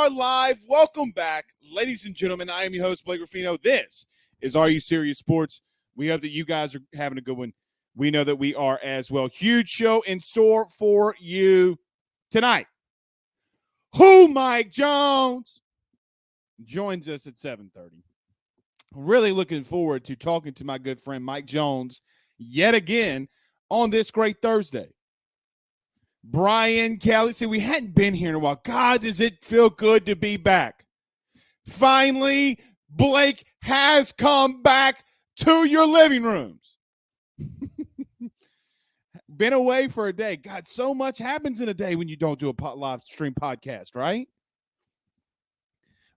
are live. Welcome back, ladies and gentlemen. I am your host, Blake Ruffino. This is Are You Serious Sports. We hope that you guys are having a good one. We know that we are as well. Huge show in store for you tonight. Who Mike Jones joins us at 7:30. Really looking forward to talking to my good friend Mike Jones yet again on this great Thursday. Brian Kelly. See, we hadn't been here in a while. God, does it feel good to be back. Finally, Blake has come back to your living rooms. Been away for a day. God, so much happens in a day when you don't do a live stream podcast, right?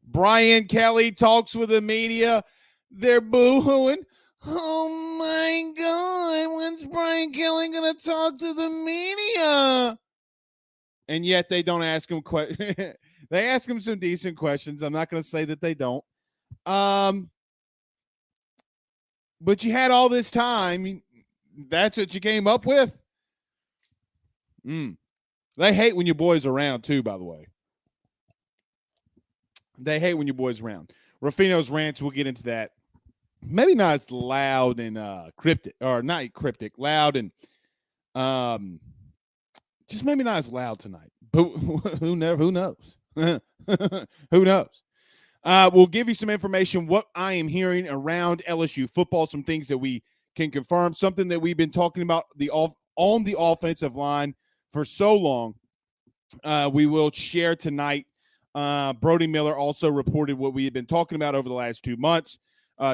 Brian Kelly talks with the media. They're boo-hooing. Oh, my God. When's Brian Kelly going to talk to the media? And yet they don't ask him they ask him some decent questions. I'm not going to say that they don't. But you had all this time. That's what you came up with? They hate when your boy's around, too, by the way. They hate when your boy's around. Ruffino's Ranch, we'll get into that. Maybe not as loud and cryptic, or not cryptic, loud and just maybe not as loud tonight. But who knows? Who knows? We'll give you some information, what I am hearing around LSU football, some things that we can confirm, something that we've been talking about on the offensive line for so long. We will share tonight. Brody Miller also reported what we had been talking about over the last 2 months.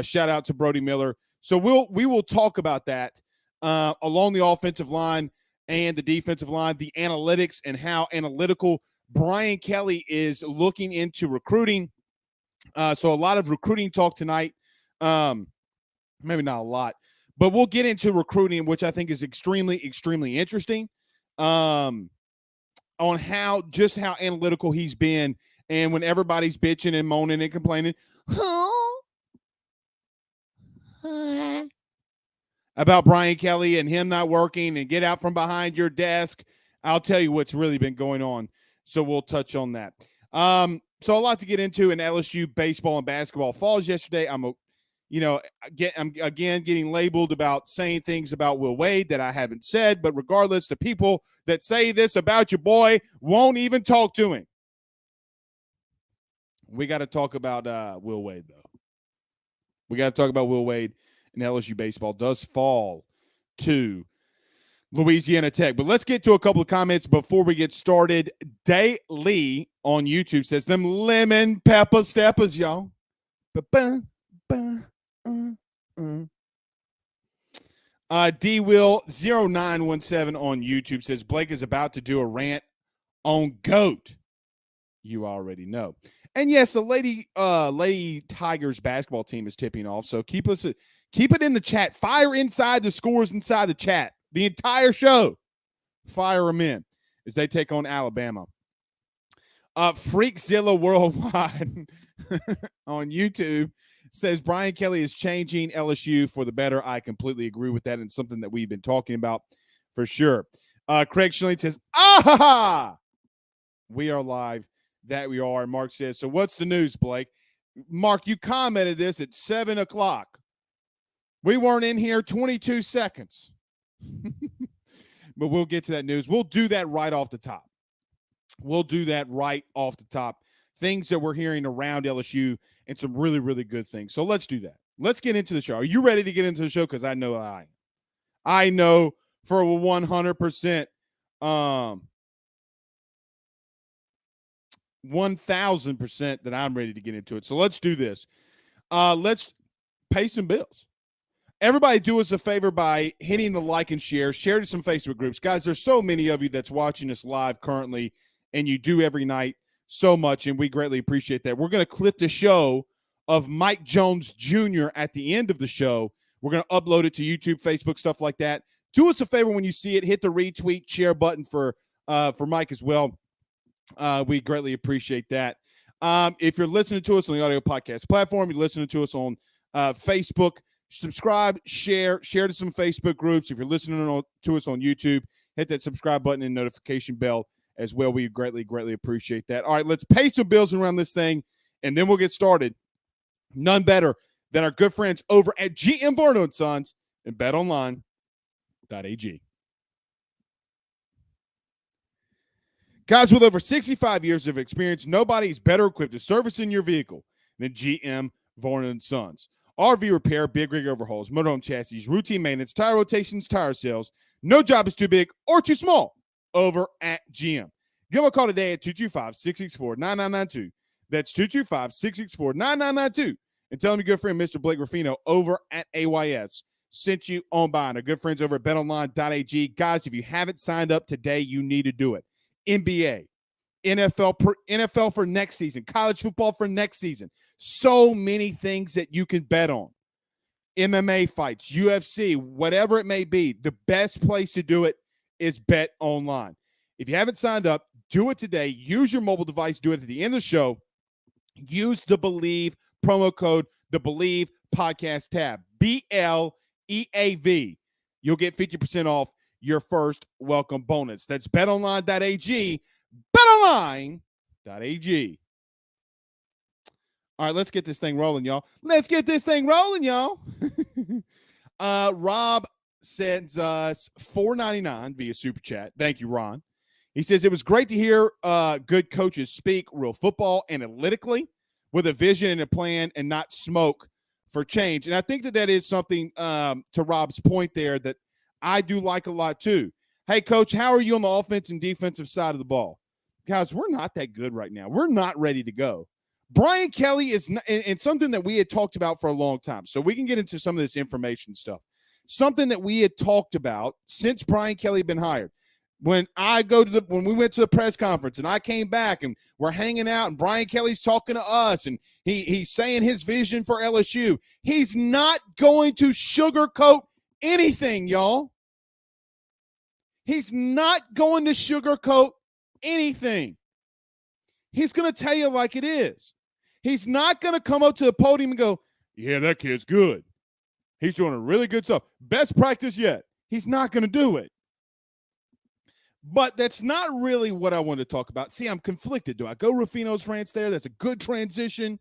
Shout out to Brody Miller. So we will talk about that along the offensive line and the defensive line, the analytics and how analytical Brian Kelly is looking into recruiting. So a lot of recruiting talk tonight. Maybe not a lot, but we'll get into recruiting, which I think is extremely, extremely interesting on how analytical he's been. And when everybody's bitching and moaning and complaining, about Brian Kelly and him not working and get out from behind your desk, I'll tell you what's really been going on. So we'll touch on that. So a lot to get into in LSU baseball and basketball falls yesterday. I'm again getting labeled about saying things about Will Wade that I haven't said, but regardless, the people that say this about your boy won't even talk to him. We got to talk about Will Wade, though. We got to talk about Will Wade, and LSU baseball does fall to Louisiana Tech. But let's get to a couple of comments before we get started. Day Lee on YouTube says, them lemon pepper steppers, y'all. D-Will0917 on YouTube says, Blake is about to do a rant on GOAT. You already know. And yes, the Lady Tigers basketball team is tipping off. So keep it in the chat. Fire inside the scores inside the chat. The entire show. Fire them in as they take on Alabama. Freakzilla Worldwide on YouTube says Brian Kelly is changing LSU for the better. I completely agree with that, and something that we've been talking about for sure. Craig Schilling says, we are live. That we are. And Mark says, so what's the news, Blake? Mark, you commented this at 7 o'clock. We weren't in here 22 seconds. But we'll get to that news. We'll do that right off the top. Things that we're hearing around LSU and some really, really good things. So let's do that. Let's get into the show. Are you ready to get into the show? Because I know I am. I know for 100%, 1,000% that I'm ready to get into it. So let's do this. Let's pay some bills. Everybody do us a favor by hitting the like and share to some Facebook groups. Guys, there's so many of you that's watching us live currently, and you do every night so much, and we greatly appreciate that. We're going to clip the show of Mike Jones Jr. at the end of the show. We're going to upload it to YouTube, Facebook, stuff like that. Do us a favor when you see it. Hit the retweet, share button for Mike as well. We greatly appreciate that. If you're listening to us on the audio podcast platform, you're listening to us on Facebook, subscribe, share to some Facebook groups. If you're listening to us on YouTube, hit that subscribe button and notification bell as well. We greatly, greatly appreciate that. All right, let's pay some bills around this thing, and then we'll get started. None better than our good friends over at GM Varno & Sons and betonline.ag. Guys, with over 65 years of experience, nobody's better equipped to service in your vehicle than GM Varno & Sons. RV repair, big rig overhauls, motorhome chassis, routine maintenance, tire rotations, tire sales. No job is too big or too small over at GM. Give them a call today at 225-664-9992. That's 225-664-9992. And tell them your good friend, Mr. Blake Ruffino, over at AYS sent you on by. And our good friends over at betonline.ag. Guys, if you haven't signed up today, you need to do it. NBA, NFL for next season, college football for next season. So many things that you can bet on. MMA fights, UFC, whatever it may be, the best place to do it is Bet Online. If you haven't signed up, do it today. Use your mobile device. Do it at the end of the show. Use the Believe promo code, the Believe Podcast tab, BLEAV. You'll get 50% off your first welcome bonus. That's betonline.ag, betonline.ag. All right, let's get this thing rolling, y'all. Rob sends us $4.99 via Super Chat. Thank you, Ron. He says, it was great to hear good coaches speak real football analytically with a vision and a plan and not smoke for change. And I think that is something to Rob's point there that I do like a lot too. Hey, Coach, how are you on the offense and defensive side of the ball? Guys, we're not that good right now. We're not ready to go. Brian Kelly is not, and something that we had talked about for a long time, so we can get into some of this information stuff. Something that we had talked about since Brian Kelly had been hired. When we went to the press conference and I came back and we're hanging out and Brian Kelly's talking to us and he's saying his vision for LSU. He's not going to sugarcoat anything, y'all. He's not going to sugarcoat anything. He's going to tell you like it is. He's not going to come up to the podium and go, yeah, that kid's good. He's doing a really good stuff. Best practice yet. He's not going to do it. But that's not really what I want to talk about. See, I'm conflicted. Do I go Ruffino's rants there? That's a good transition.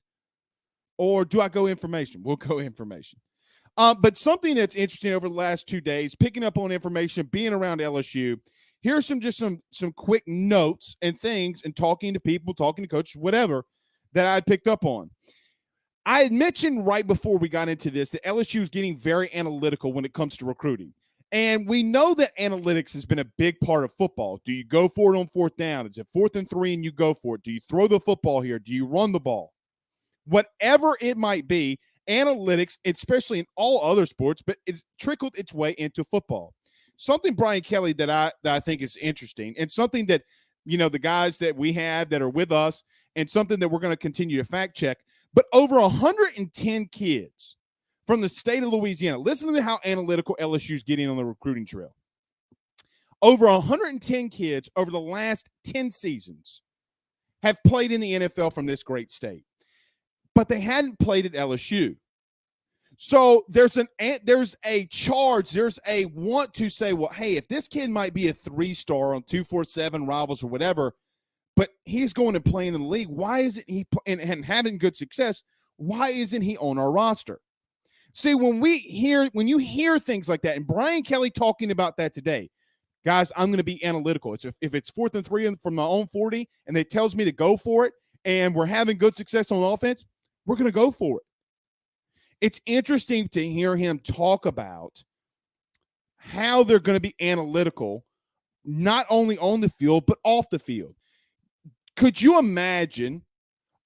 Or do I go information? We'll go information. But something that's interesting over the last 2 days, picking up on information, being around LSU, here's some quick notes and things and talking to people, talking to coaches, whatever, that I picked up on. I had mentioned right before we got into this that LSU is getting very analytical when it comes to recruiting. And we know that analytics has been a big part of football. Do you go for it on fourth down? Is it 4th and 3 and you go for it? Do you throw the football here? Do you run the ball? Whatever it might be, analytics, especially in all other sports, but it's trickled its way into football. Something, Brian Kelly, that I think is interesting, and something that, the guys that we have that are with us, and something that we're going to continue to fact check, but over 110 kids from the state of Louisiana. Listen to how analytical LSU is getting on the recruiting trail. Over 110 kids over the last 10 seasons have played in the NFL from this great state, but they hadn't played at LSU. So there's a charge, there's a want to say, well, hey, if this kid might be a 3-star on 247 Rivals or whatever, but he's going and playing in the league, why isn't he and having good success? Why isn't he on our roster? See, when you hear things like that, and Brian Kelly talking about that today, guys, I'm going to be analytical. If it's 4th and 3 from my own 40, and it tells me to go for it, and we're having good success on offense, we're going to go for it. It's interesting to hear him talk about how they're going to be analytical, not only on the field, but off the field. Could you imagine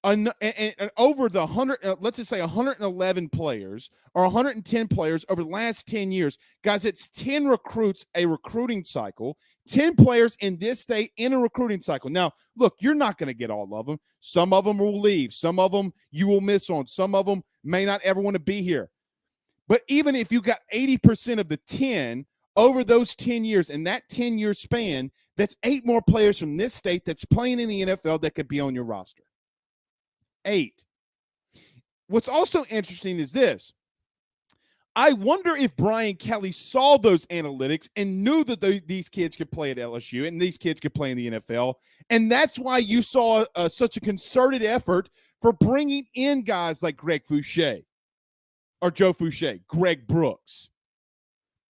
over the 100, let's just say 111 players or 110 players over the last 10 years, guys, it's 10 recruits, a recruiting cycle, 10 players in this state in a recruiting cycle. Now, look, you're not going to get all of them. Some of them will leave. Some of them you will miss on. Some of them may not ever want to be here. But even if you got 80% of the 10 over those 10 years, in that 10-year span, that's 8 more players from this state that's playing in the NFL that could be on your roster. 8. What's also interesting is this. I wonder if Brian Kelly saw those analytics and knew that these kids could play at LSU and these kids could play in the NFL. And that's why you saw such a concerted effort for bringing in guys like Greg Fouché or Joe Fouché, Greg Brooks,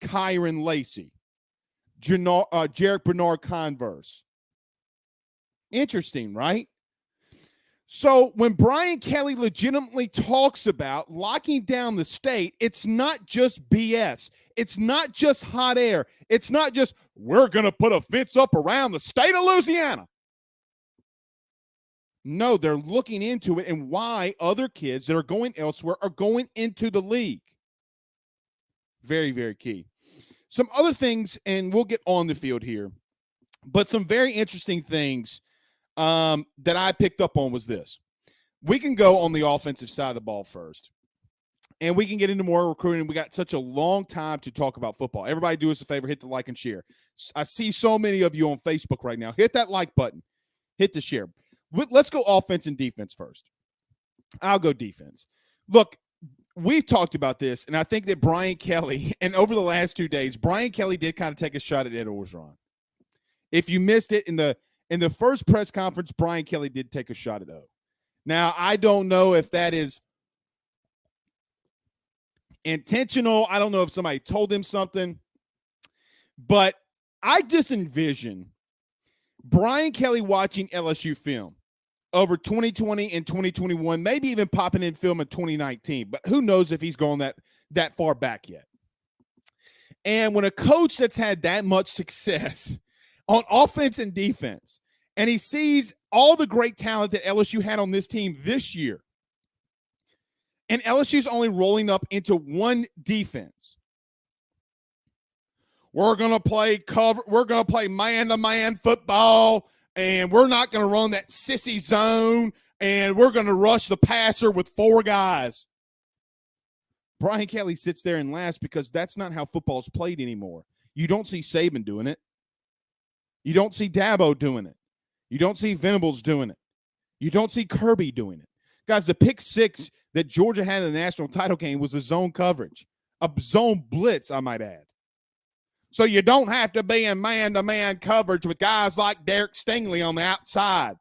Kyron Lacy, Jarek Bernard-Converse. Interesting, right? So when Brian Kelly legitimately talks about locking down the state, it's not just BS. It's not just hot air. It's not just, we're going to put a fence up around the state of Louisiana. No, they're looking into it and why other kids that are going elsewhere are going into the league. Very, very key. Some other things, and we'll get on the field here, but some very interesting things that I picked up on was this. We can go on the offensive side of the ball first, and we can get into more recruiting. We got such a long time to talk about football. Everybody do us a favor, hit the like and share. I see so many of you on Facebook right now. Hit that like button. Hit the share. Let's go offense and defense first. I'll go defense. Look, we've talked about this, and I think that Brian Kelly, and over the last 2 days, Brian Kelly did kind of take a shot at Ed Orgeron. If you missed it, in the first press conference, Brian Kelly did take a shot at O. Now, I don't know if that is intentional. I don't know if somebody told him something. But I just envision Brian Kelly watching LSU film over 2020 and 2021, maybe even popping in film in 2019. But who knows if he's gone that far back yet. And when a coach that's had that much success on offense and defense, and he sees all the great talent that LSU had on this team this year, and LSU's only rolling up into one defense. We're going to play cover. We're going to play man-to-man football, and we're not going to run that sissy zone, and we're going to rush the passer with 4 guys. Brian Kelly sits there and laughs because that's not how football's played anymore. You don't see Saban doing it. You don't see Dabo doing it. You don't see Venables doing it. You don't see Kirby doing it. Guys, the pick 6 that Georgia had in the national title game was a zone coverage, a zone blitz, I might add. So you don't have to be in man-to-man coverage with guys like Derek Stingley on the outside.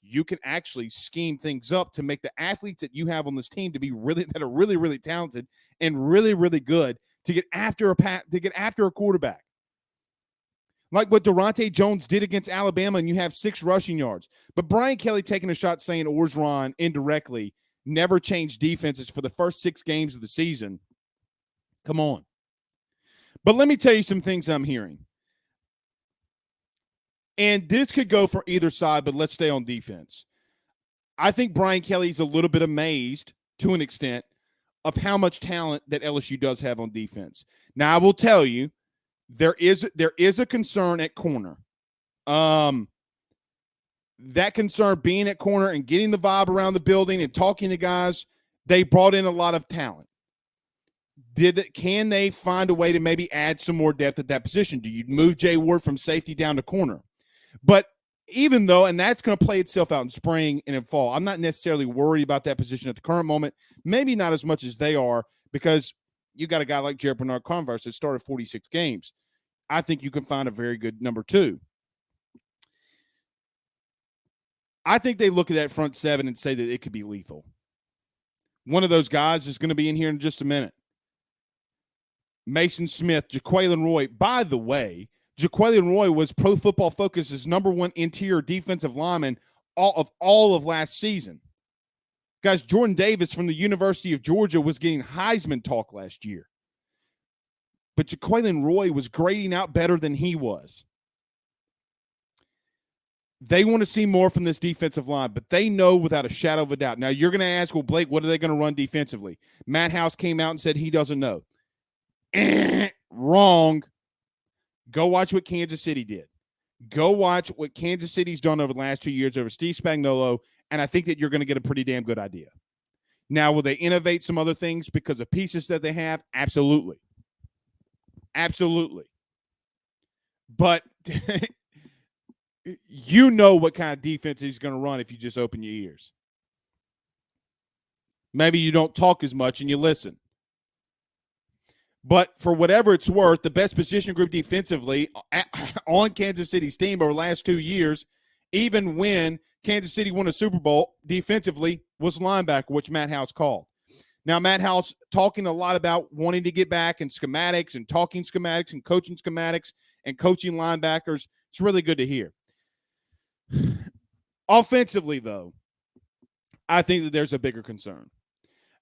You can actually scheme things up to make the athletes that you have on this team that are really, really talented and really, really good to get after a quarterback. Like what Durante Jones did against Alabama, and you have 6 rushing yards. But Brian Kelly taking a shot saying Orgeron indirectly never changed defenses for the first 6 games of the season. Come on. But let me tell you some things I'm hearing. And this could go for either side, but let's stay on defense. I think Brian Kelly's a little bit amazed, to an extent, of how much talent that LSU does have on defense. Now, I will tell you, there is a concern at corner. That concern being at corner and getting the vibe around the building and talking to guys, they brought in a lot of talent. Can they find a way to maybe add some more depth at that position? Do you move Jay Ward from safety down to corner? But even though, and that's going to play itself out in spring and in fall, I'm not necessarily worried about that position at the current moment. Maybe not as much as they are, because you got a guy like Jarek Bernard-Converse that started 46 games. I think you can find a very good number 2. I think they look at that front 7 and say that it could be lethal. One of those guys is going to be in here in just a minute. Mason Smith, Jaquelin Roy. By the way, Jaquelin Roy was Pro Football Focus's #1 interior defensive lineman all of last season. Guys, Jordan Davis from the University of Georgia was getting Heisman talk last year. But Jaquelin Roy was grading out better than he was. They want to see more from this defensive line, but they know without a shadow of a doubt. Now, you're going to ask, well, Blake, what are they going to run defensively? Matt House came out and said he doesn't know. Wrong. Go watch what Kansas City did. Go watch what Kansas City's done over the last 2 years over Steve Spagnuolo, and I think that you're going to get a pretty damn good idea. Now, will they innovate some other things because of pieces that they have? Absolutely. Absolutely. But you know what kind of defense he's going to run if you just open your ears. Maybe you don't talk as much and you listen. But for whatever it's worth, the best position group defensively on Kansas City's team over the last 2 years, even when Kansas City won a Super Bowl defensively, was linebacker, which Matt House called. Now, Matt House talking a lot about wanting to get back and schematics and talking schematics and coaching linebackers. It's really good to hear. Offensively, though, I think that there's a bigger concern.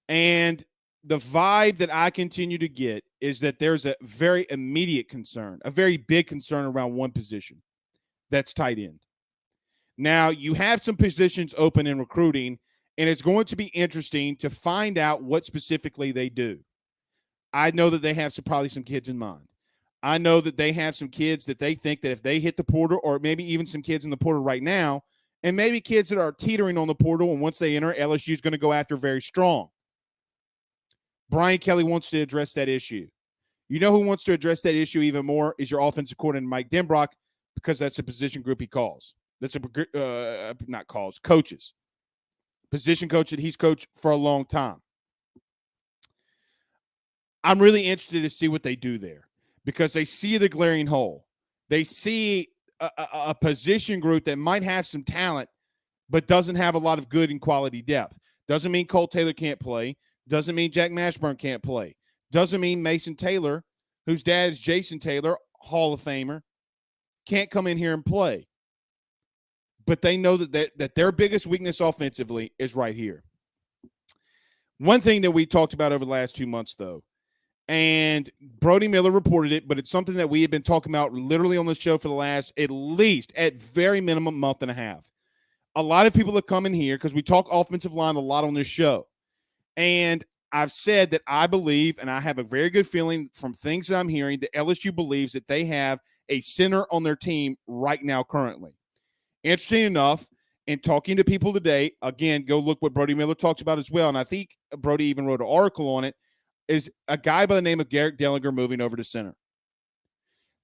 And the vibe that I continue to get is that there's a very immediate concern, a very big concern around one position. That's tight end. Now, you have some positions open in recruiting, and it's going to be interesting to find out what specifically they do. I know that they have probably some kids in mind. I know that they have some kids that they think that if they hit the portal, or maybe even some kids in the portal right now, and maybe kids that are teetering on the portal, and once they enter, LSU is going to go after very strong. Brian Kelly wants to address that issue. You know who wants to address that issue even more is your offensive coordinator, Mike Denbrock, because that's a position group he calls. That's coaches. Position coach that he's coached for a long time. I'm really interested to see what they do there because they see the glaring hole. They see a position group that might have some talent but doesn't have a lot of good and quality depth. Doesn't mean Cole Taylor can't play. Doesn't mean Jack Mashburn can't play. Doesn't mean Mason Taylor, whose dad is Jason Taylor, Hall of Famer, can't come in here and play. But they know that their biggest weakness offensively is right here. One thing that we talked about over the last 2 months, though, and Brody Miller reported it, but it's something that we have been talking about literally on the show for the last at very minimum, month and a half. A lot of people have come in here because we talk offensive line a lot on this show. And I've said that I believe, and I have a very good feeling from things that I'm hearing, that LSU believes that they have a center on their team right now currently. Interesting enough, in talking to people today, again, go look what Brody Miller talks about as well, and I think Brody even wrote an article on it, is a guy by the name of Garrett Dellinger moving over to center.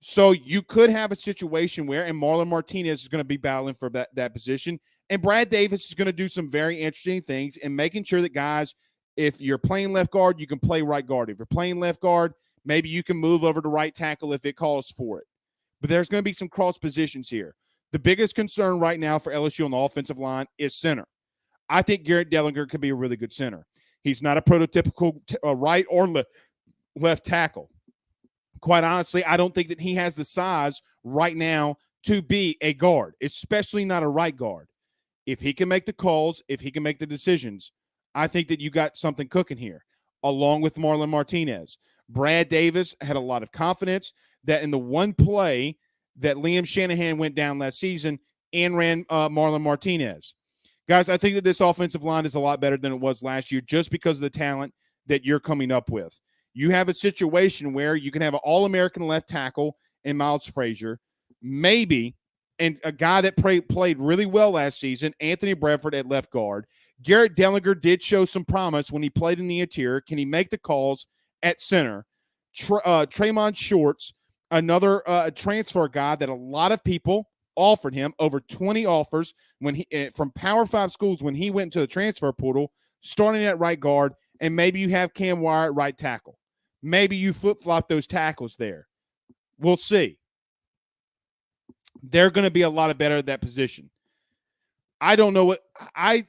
So you could have a situation where, and Marlon Martinez is going to be battling for that position, and Brad Davis is going to do some very interesting things in making sure that guys, if you're playing left guard, you can play right guard. If you're playing left guard, maybe you can move over to right tackle if it calls for it. But there's going to be some cross positions here. The biggest concern right now for LSU on the offensive line is center. I think Garrett Dellinger could be a really good center. He's not a prototypical right or left tackle. Quite honestly, I don't think that he has the size right now to be a guard, especially not a right guard. If he can make the calls, if he can make the decisions, I think that you got something cooking here, along with Marlon Martinez. Brad Davis had a lot of confidence that in the one play that Liam Shanahan went down last season and ran Marlon Martinez. Guys, I think that this offensive line is a lot better than it was last year just because of the talent that you're coming up with. You have a situation where you can have an All-American left tackle in Miles Frazier, maybe, and a guy that played really well last season, Anthony Bradford at left guard. Garrett Dellinger did show some promise when he played in the interior. Can he make the calls at center? Tremont Shorts, another transfer guy that a lot of people offered him, over 20 offers when he from Power 5 schools when he went to the transfer portal, starting at right guard, and maybe you have Cam Wire at right tackle. Maybe you flip-flop those tackles there. We'll see. They're going to be a lot better at that position. I don't know what I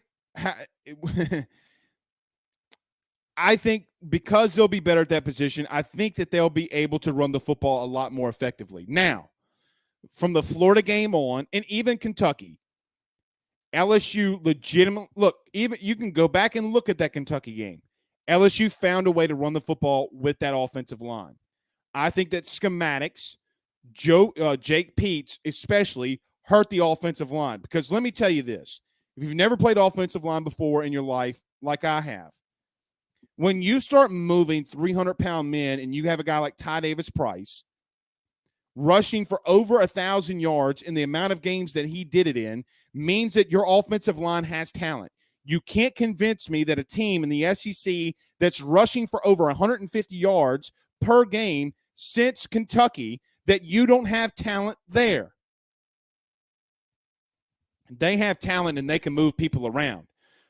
think because they'll be better at that position, I think that they'll be able to run the football a lot more effectively. Now, from the Florida game on, and even Kentucky, LSU legitimately, look, even you can go back and look at that Kentucky game. LSU found a way to run the football with that offensive line. I think that schematics, Jake Peets especially, hurt the offensive line. Because let me tell you this. If you've never played offensive line before in your life, like I have, when you start moving 300-pound men and you have a guy like Ty Davis Price rushing for over 1,000 yards in the amount of games that he did it in, means that your offensive line has talent. You can't convince me that a team in the SEC that's rushing for over 150 yards per game since Kentucky, that you don't have talent there. They have talent and they can move people around.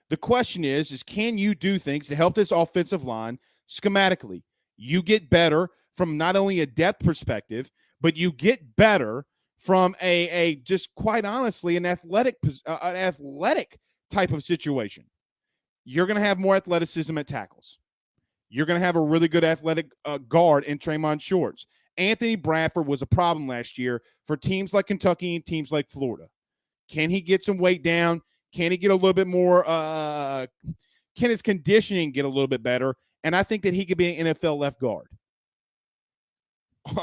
The question is can you do things to help this offensive line schematically? You get better from not only a depth perspective, but you get better from a just quite honestly an athletic type of situation. You're going to have more athleticism at tackles. You're going to have a really good athletic guard in Tremont Shorts. Anthony Bradford was a problem last year for teams like Kentucky and teams like Florida. Can he get some weight down? Can he get a little bit more? Can his conditioning get a little bit better? And I think that he could be an NFL left guard.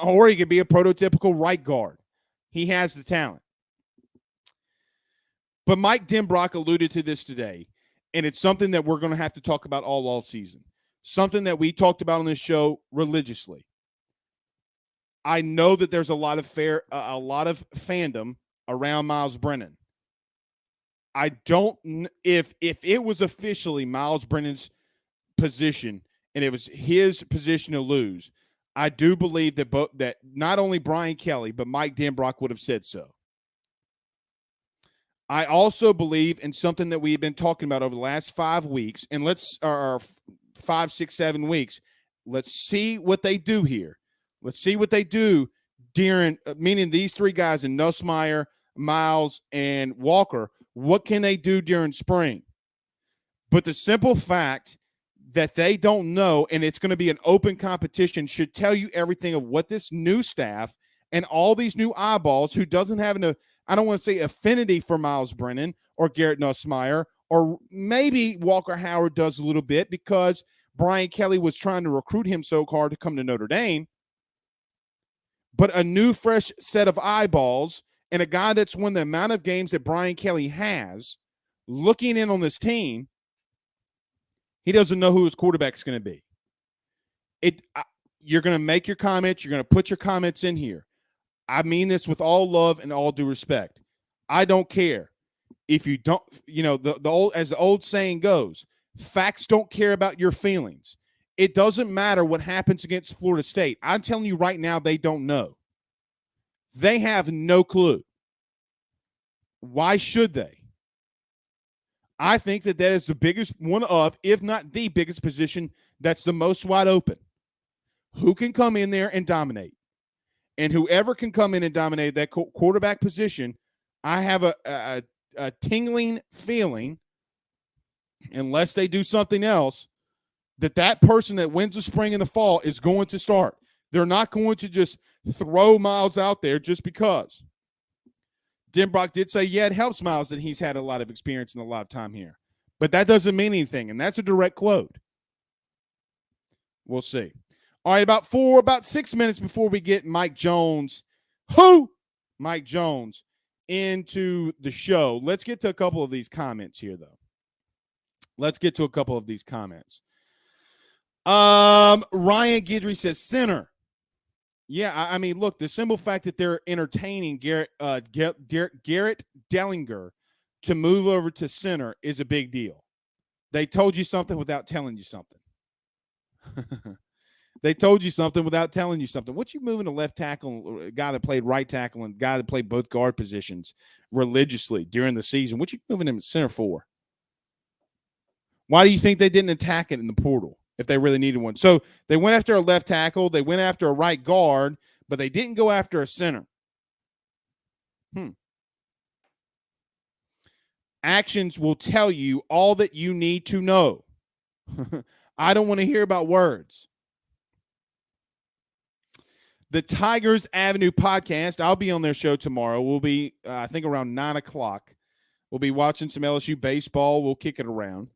Or he could be a prototypical right guard. He has the talent. But Mike Denbrock alluded to this today, and it's something that we're going to have to talk about all season. Something that we talked about on this show religiously. I know that there's a lot of fandom around Myles Brennan. I don't if it was officially Myles Brennan's position and it was his position to lose, I do believe that not only Brian Kelly but Mike Denbrock would have said so. I also believe in something that we've been talking about over the last 5 weeks, and 5, 6, 7 weeks. Let's see what they do here. Let's see what they do during, meaning these three guys in Nussmeier, Myles, and Walker. What can they do during spring? But the simple fact that they don't know, and it's going to be an open competition, should tell you everything of what this new staff and all these new eyeballs who doesn't have I don't want to say affinity for Myles Brennan or Garrett Nussmeier, or maybe Walker Howard does a little bit because Brian Kelly was trying to recruit him so hard to come to Notre Dame. But a new, fresh set of eyeballs and a guy that's won the amount of games that Brian Kelly has looking in on this team, he doesn't know who his quarterback's going to be. You're going to make your comments. You're going to put your comments in here. I mean this with all love and all due respect. I don't care if you don't, as the old saying goes, facts don't care about your feelings. It doesn't matter what happens against Florida State. I'm telling you right now, they don't know. They have no clue. Why should they? I think that is the biggest one of, if not the biggest position that's the most wide open. Who can come in there and dominate? And whoever can come in and dominate that quarterback position, I have a tingling feeling, unless they do something else, that person that wins the spring and the fall is going to start. They're not going to just throw Myles out there just because. Denbrock did say, yeah, it helps Myles that he's had a lot of experience and a lot of time here. But that doesn't mean anything, and that's a direct quote. We'll see. All right, about 6 minutes before we get Mike Jones, into the show, let's get to a couple of these comments here, though. Ryan Guidry says center. Yeah, I mean, look, the simple fact that they're entertaining Garrett Dellinger to move over to center is a big deal. They told you something without telling you something. They told you something without telling you something. What you moving a left tackle, a guy that played right tackle and a guy that played both guard positions religiously during the season? What you moving him at center for? Why do you think they didn't attack it in the portal if they really needed one? So they went after a left tackle, they went after a right guard, but they didn't go after a center. Actions will tell you all that you need to know. I don't want to hear about words. The Tigers Avenue podcast, I'll be on their show tomorrow. We'll be, I think, around 9 o'clock. We'll be watching some LSU baseball. We'll kick it around.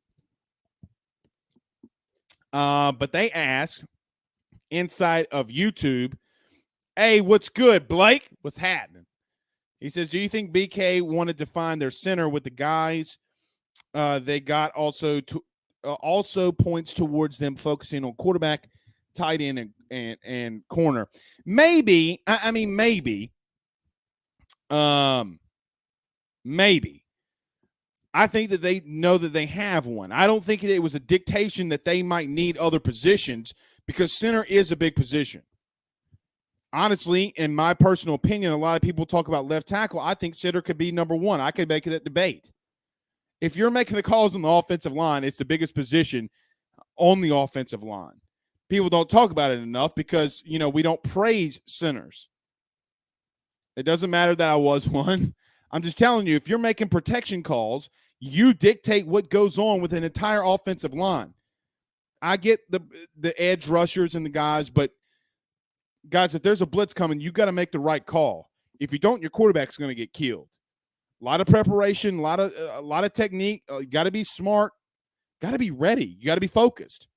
But they asked inside of YouTube, hey, what's good, Blake? What's happening? He says, do you think BK wanted to find their center with the guys they got also points towards them focusing on quarterback, tight end, and corner? Maybe. I mean, maybe. Maybe. I think that they know that they have one. I don't think it was a dictation that they might need other positions, because center is a big position. Honestly, in my personal opinion, a lot of people talk about left tackle. I think center could be number one. I could make that debate. If you're making the calls on the offensive line, it's the biggest position on the offensive line. people don't talk about it enough because, we don't praise centers. It doesn't matter that I was one. I'm just telling you, if you're making protection calls, you dictate what goes on with an entire offensive line. I get the edge rushers and the guys, but guys, if there's a blitz coming, you got to make the right call. If you don't, your quarterback's going to get killed. A lot of preparation, a lot of technique. You got to be smart. Got to be ready. You got to be focused.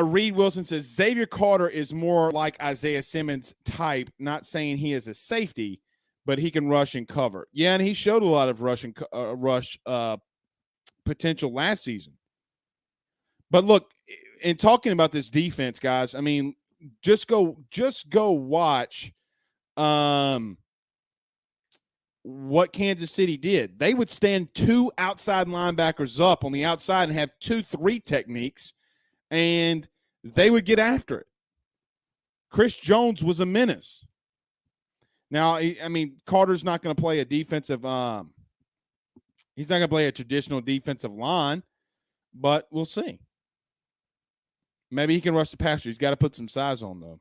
Reed Wilson says Xavier Carter is more like Isaiah Simmons type, not saying he is a safety, but he can rush and cover. Yeah, and he showed a lot of rush potential last season. But look, in talking about this defense, guys, I mean, just go watch what Kansas City did. They would stand 2 outside linebackers up on the outside and have 2-3 techniques, and they would get after it. Chris Jones was a menace. Now, I mean, Carter's not going to play a defensive he's not going to play a traditional defensive line, but we'll see. Maybe he can rush the passer. He's got to put some size on, though.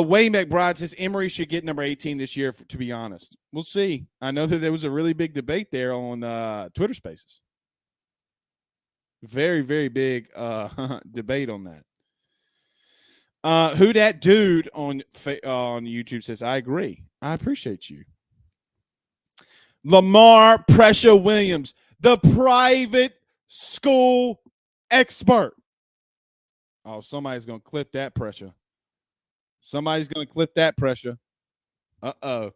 Wayne McBride says Emory should get number 18 this year, to be honest. We'll see. I know that there was a really big debate there on Twitter Spaces. Very, very big debate on that. Who that dude on YouTube says, I agree. I appreciate you. Lamar Pressure Williams, the private school expert. Oh, somebody's going to clip that pressure. Uh-oh.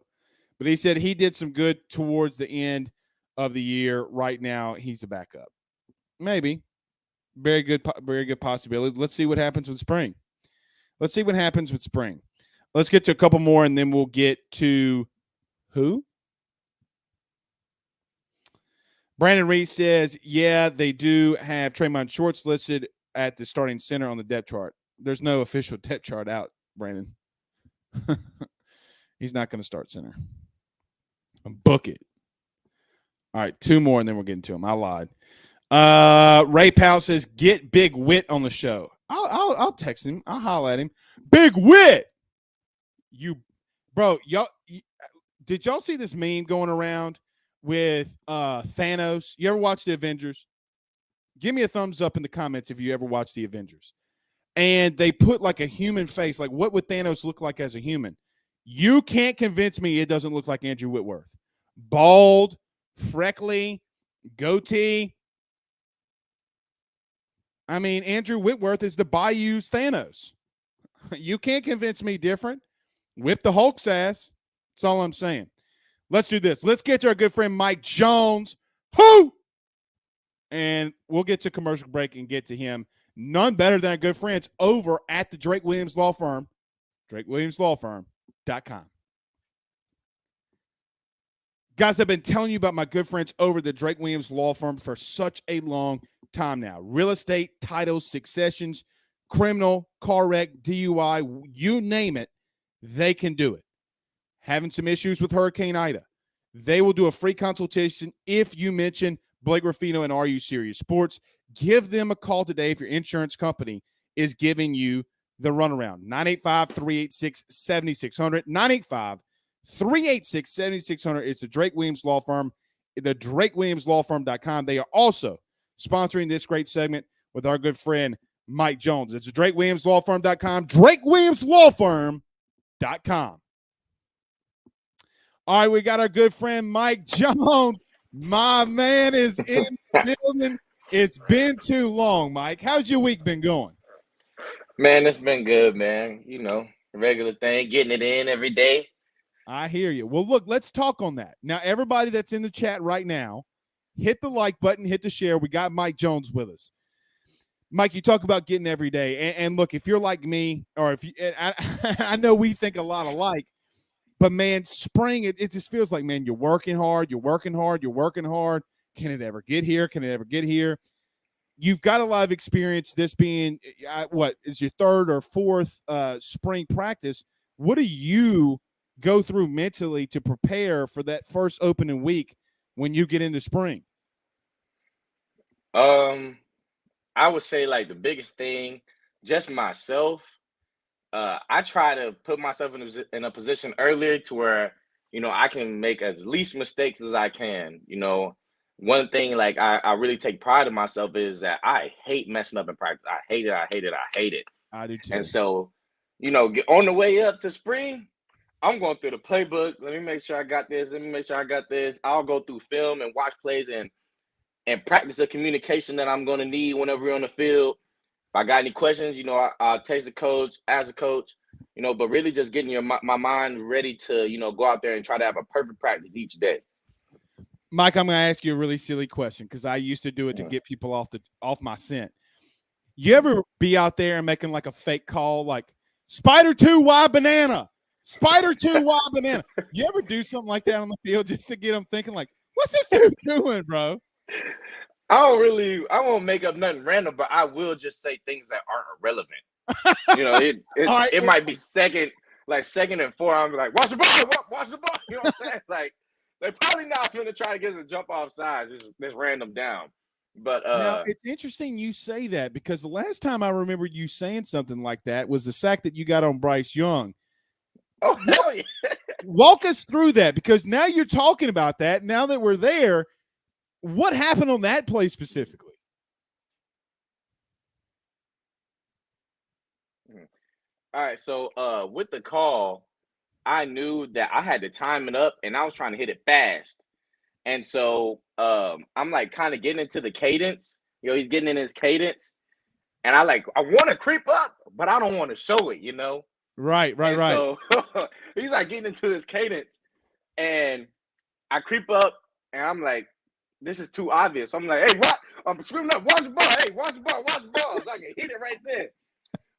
But he said he did some good towards the end of the year. Right now, he's a backup. Maybe. Very good possibility. Let's see what happens with spring. Let's get to a couple more, and then we'll get to who? Brandon Reed says, yeah, they do have Tremont Shorts listed at the starting center on the depth chart. There's no official depth chart out, Brandon. He's not going to start center. Book it. All right, 2 more, and then we're getting to him. I lied. Ray Powell says, get Big Wit on the show. I'll text him. I'll holler at him. Big Wit! Did y'all see this meme going around with Thanos? You ever watch the Avengers? Give me a thumbs up in the comments if you ever watch the Avengers. And they put like a human face. Like, what would Thanos look like as a human? You can't convince me it doesn't look like Andrew Whitworth. Bald, freckly, goatee. I mean, Andrew Whitworth is the Bayou's Thanos. You can't convince me different. Whip the Hulk's ass. That's all I'm saying. Let's do this. Let's get to our good friend Mike Jones. Who? And we'll get to commercial break and get to him. None better than our good friends over at the Drake Williams Law Firm, drakewilliamslawfirm.com. Guys, I've been telling you about my good friends over the Drake Williams Law Firm for such a long time now. Real estate, titles, successions, criminal, car wreck, DUI, you name it, they can do it. Having some issues with Hurricane Ida, they will do a free consultation if you mention Blake Ruffino and Are You Serious Sports. Give them a call today if your insurance company is giving you the runaround. 985-386-7600. 985-386-7600 is the Drake Williams Law Firm, the drakewilliamslawfirm.com. They are also sponsoring this great segment with our good friend Mike Jones. It's the drakewilliamslawfirm.com, drakewilliamslawfirm.com. All right, we got our good friend Mike Jones. My man is in the building. It's been too long, Mike. How's your week been going? Man, it's been good, man. You know, regular thing, getting it in every day. I hear you. Well, look, let's talk on that. Now, everybody that's in the chat right now, hit the like button, hit the share. We got Mike Jones with us. Mike, you talk about getting every day. And look, if you're like me, or if you, I know we think a lot alike, but man, spring, it just feels like, man, you're working hard. Can it ever get here? You've got a lot of experience, this being, what is your 3rd or 4th spring practice. What do you go through mentally to prepare for that first opening week when you get into spring? Um, I would say like the biggest thing, just myself. I try to put myself in a position earlier to where I can make as least mistakes as I can. One thing like I really take pride in myself is that I hate messing up in practice. I hate it. I hate it. I hate it. I do And too. so, get on the way up to spring. I'm going through the playbook. Let me make sure I got this. Let me make sure I got this. I'll go through film and watch plays and practice the communication that I'm going to need whenever we're on the field. If I got any questions, I'll text the coach, ask the coach, but really just getting my mind ready to, go out there and try to have a perfect practice each day. Mike, I'm going to ask you a really silly question because I used to do it to Mhm. get people off my scent. You ever be out there and making like a fake call like Spider 2 Y banana, Spider 2 Y banana? You ever do something like that on the field just to get them thinking like, what's this dude doing, bro? I won't make up nothing random, but I will just say things that aren't irrelevant. All right, It might be second and 4. I'm like, watch the ball, watch the ball. You know what I'm saying? Like, they're probably not going to try to get us a jump off sides, just random down. But now it's interesting you say that because the last time I remember you saying something like that was the sack that you got on Bryce Young. oh hell yeah. Walk us through that because now you're talking about that. Now that we're there, what happened on that play specifically? All right, so with the call, I knew that I had to time it up and I was trying to hit it fast. And so I'm like kind of getting into the cadence. He's getting in his cadence. And I want to creep up, but I don't want to show it. Right. And so he's like getting into his cadence. And I creep up and I'm like, this is too obvious. I'm like, hey, what? I'm screaming up, watch the ball. Hey, watch the ball, watch the ball. So I can hit it right there.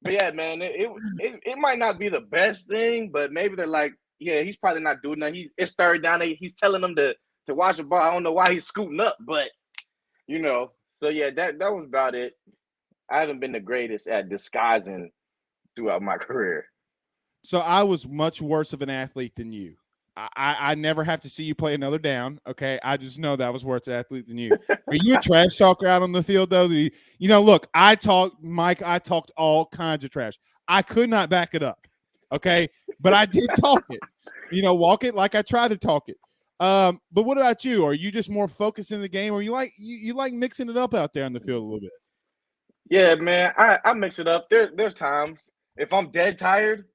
But yeah, man, it might not be the best thing, but maybe they're like, yeah, he's probably not doing that. It's third down. He's telling them to watch the ball. I don't know why he's scooting up, but So yeah, that was about it. I haven't been the greatest at disguising throughout my career. So I was much worse of an athlete than you. I never have to see you play another down. Okay. I just know that I was worse athlete than you. Are you a trash talker out on the field, though? Look, I talked all kinds of trash. I could not back it up. Okay. But I did talk it. Walk it like I tried to talk it. But what about you? Are you just more focused in the game or you like mixing it up out there on the field a little bit? Yeah, man, I mix it up. There's times if I'm dead tired,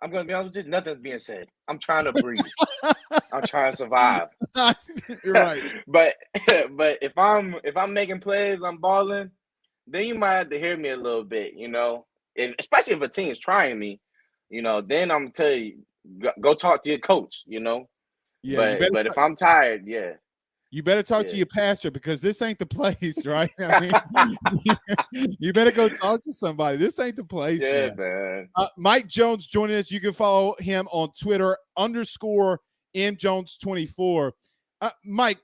I'm gonna be honest with you, nothing's being said. I'm trying to breathe. I'm trying to survive. You're right. but if I'm making plays, I'm balling, then you might have to hear me a little bit, especially if a team is trying me, then I'm gonna tell you, go talk to your coach, Yeah, But if I'm tired, yeah. You better talk to your pastor because this ain't the place, right? I mean, you better go talk to somebody. This ain't the place, yeah, man. Mike Jones joining us. You can follow him on Twitter _MJones24. Mike,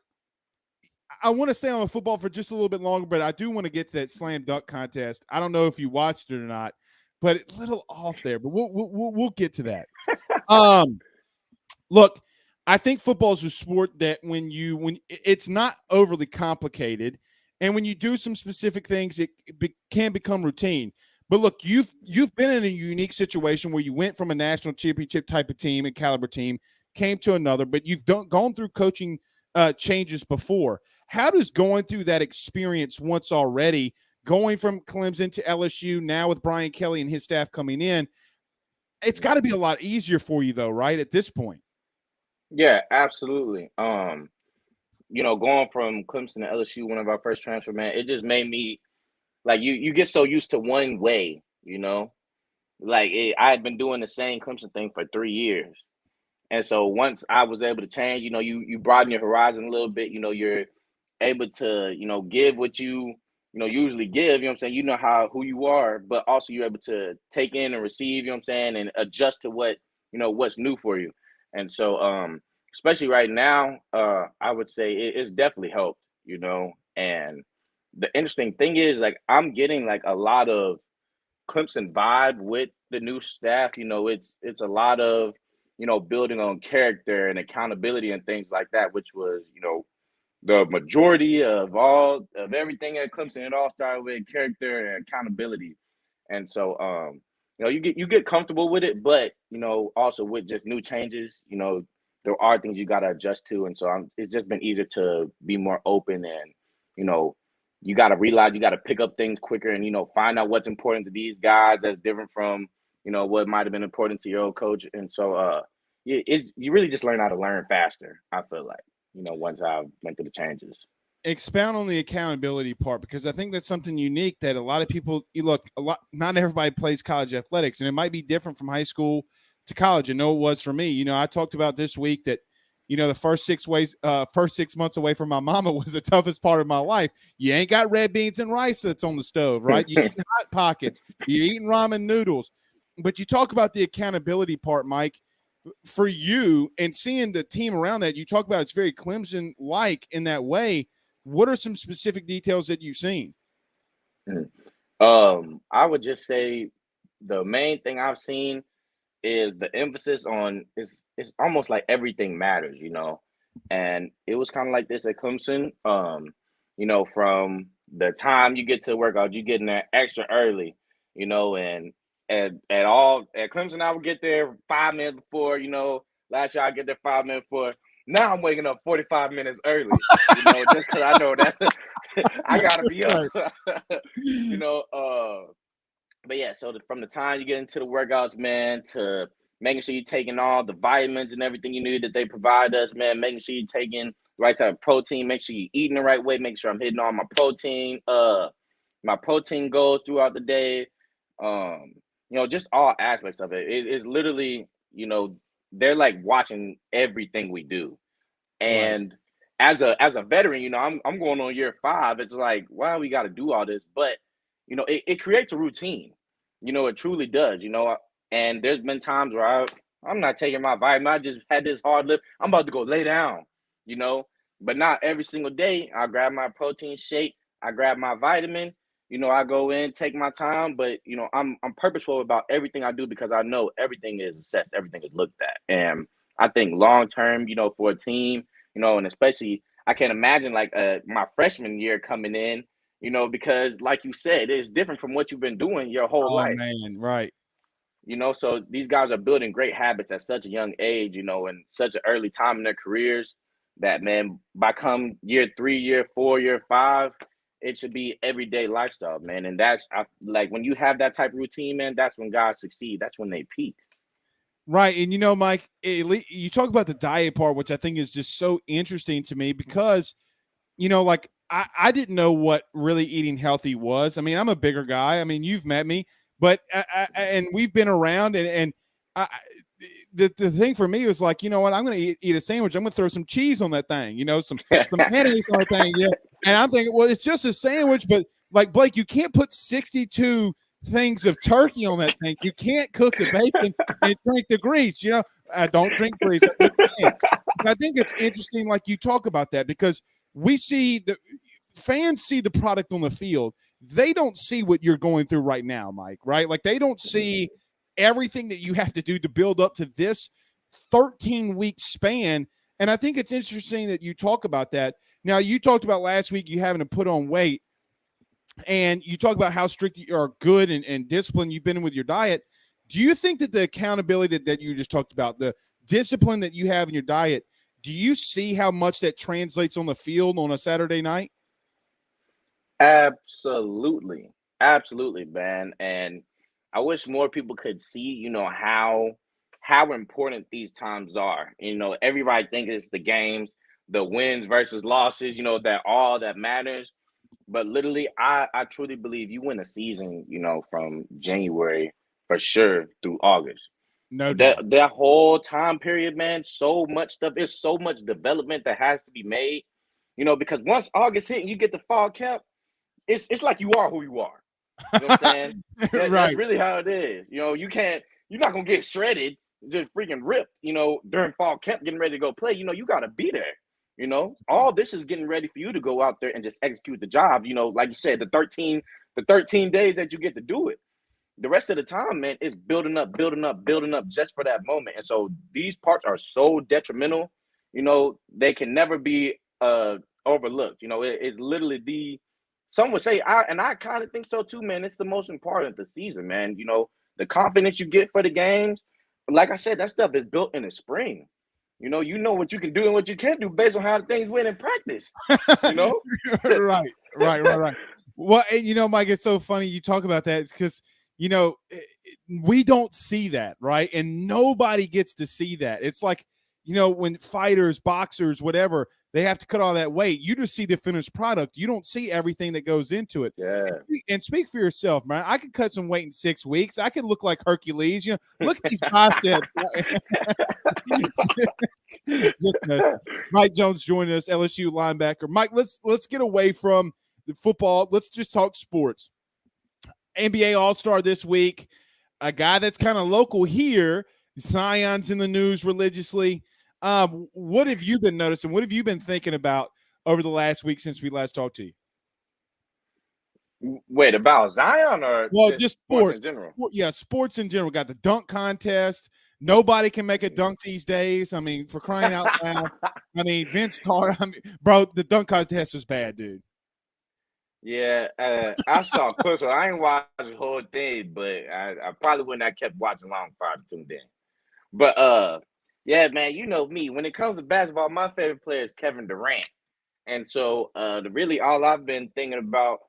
I want to stay on the football for just a little bit longer, but I do want to get to that slam dunk contest. I don't know if you watched it or not, but it's a little off there. But we'll get to that. Look. I think football is a sport that when it's not overly complicated, and when you do some specific things, it can become routine. But look, you've been in a unique situation where you went from a national championship type of team and caliber team, came to another, but you've gone through coaching changes before. How does going through that experience once already, going from Clemson to LSU, now with Brian Kelly and his staff coming in, it's got to be a lot easier for you though, right, at this point? Yeah, absolutely. Going from Clemson to LSU, one of our first transfer, man, it just made me like you get so used to one way, I had been doing the same Clemson thing for 3 years. And so once I was able to change, you broaden your horizon a little bit, you're able to, give what you usually give, you know what I'm saying? You know who you are, but also you're able to take in and receive, you know what I'm saying, and adjust to what's new for you. And so especially right now, I would say it's definitely helped, and the interesting thing is like I'm getting like a lot of Clemson vibe with the new staff. It's a lot of building on character and accountability and things like that, which was the majority of everything at Clemson, it all started with character and accountability. And so, you get comfortable with it, but also with just new changes, there are things you got to adjust to. And so, it's just been easier to be more open, and you know, you got to realize you got to pick up things quicker, and find out what's important to these guys that's different from what might have been important to your old coach. And so, you really just learn how to learn faster. I feel like once I went through the changes. Expound on the accountability part, because I think that's something unique that a lot of people not everybody plays college athletics, and it might be different from high school to college. I know it was for me. I talked about this week that the first 6 months away from my mama was the toughest part of my life. You ain't got red beans and rice that's on the stove, right? You're eating Hot Pockets, you're eating ramen noodles. But you talk about the accountability part, Mike, for you, and seeing the team around that. You talk about it's very Clemson-like in that way. What are some specific details that you've seen? I would just say the main thing I've seen is the emphasis on it's almost like everything matters, and it was kind of like this at Clemson. From the time you get to work out, you get in there extra early, and at Clemson, I would get there 5 minutes before. Last year I get there 5 minutes before. Now I'm waking up 45 minutes early, just because I know that I gotta be up. But yeah, so from the time you get into the workouts, man, to making sure you're taking all the vitamins and everything you need that they provide us, man, making sure you're taking the right type of protein, make sure you're eating the right way, make sure I'm hitting all my protein goals throughout the day. Just all aspects of it. It's literally, they're like watching everything we do. And as a veteran, I'm going on year 5. It's like, wow, we got to do all this, but it creates a routine. It truly does. And there's been times where I'm not taking my vitamin. I just had this hard lift. I'm about to go lay down. But not every single day. I grab my protein shake. I grab my vitamin. I go in, take my time, but I'm purposeful about everything I do, because I know everything is assessed, everything is looked at. And I think long term, for a team, and especially I can't imagine like my freshman year coming in, because like you said, it's different from what you've been doing your whole life. Man, right. So these guys are building great habits at such a young age, and such an early time in their careers, that, man, by come year 3, year 4, year 5, it should be everyday lifestyle, man. And that's like when you have that type of routine, man, that's when guys succeed. That's when they peak. Right. And, Mike, you talk about the diet part, which I think is just so interesting to me, because, like I didn't know what really eating healthy was. I mean, I'm a bigger guy. I mean, you've met me, but and we've been around, and the thing for me was like, you know what, I'm going to eat a sandwich. I'm going to throw some cheese on that thing, some mayonnaise on that thing. Yeah. And I'm thinking, well, it's just a sandwich, but like, Blake, you can't put 62 things of turkey on that thing. You can't cook the bacon and drink the grease. I don't drink grease. I think it's interesting, like you talk about that, because we see the fans see the product on the field. They don't see what you're going through right now, Mike, right? Like, they don't see everything that you have to do to build up to this 13-week span. And I think it's interesting that you talk about that. Now, you talked about last week you having to put on weight, and you talk about how strict you are, good and disciplined you've been in with your diet. Do you think that the accountability that you just talked about, the discipline that you have in your diet, do you see how much that translates on the field on a Saturday night? Absolutely. Absolutely, man. And I wish more people could see, how important these times are. Everybody thinks it's the games, the wins versus losses, that all that matters. But literally, I truly believe you win a season, from January for sure through August. No doubt. That whole time period, man, so much stuff. It's so much development that has to be made, because once August hit and you get the fall camp, it's like you are who you are. You know what I'm saying? Right. That's really how it is. You're not gonna get shredded, just freaking ripped, during fall camp, getting ready to go play. You gotta be there. All this is getting ready for you to go out there and just execute the job. Like you said, the 13 days that you get to do it. The rest of the time, man, it's building up just for that moment. And so these parts are so detrimental. They can never be overlooked. You know, it's literally some would say, I kind of think so too, man. It's the most important of the season, man. You know, the confidence you get for the games. Like I said, that stuff is built in the spring. You know what you can do and what you can't do based on how things went in practice. You know, right. Well, and Mike, it's so funny you talk about that. It's because we don't see that, right? And nobody gets to see that. It's like, when fighters, boxers, whatever, they have to cut all that weight. You just see the finished product. You don't see everything that goes into it. Yeah. And speak for yourself, man. I could cut some weight in 6 weeks. I could look like Hercules. Look at these biceps. Mike Jones joining us, LSU linebacker. Mike, let's get away from the football. Let's just talk sports. NBA All-Star this week. A guy that's kind of local here. Zion's in the news religiously. What have you been noticing? What have you been thinking about over the last week since we last talked to you? Wait, about Zion or just sports in general? Yeah, sports in general. Got the dunk contest. Nobody can make a dunk these days. I mean, for crying out loud. I mean, Vince Carter. Bro, the dunk contest was bad, dude. Yeah, I saw clips. I ain't watched the whole thing, but I probably wouldn't have kept watching long if I tuned in. But yeah, man, you know me. When it comes to basketball, my favorite player is Kevin Durant. And so really all I've been thinking about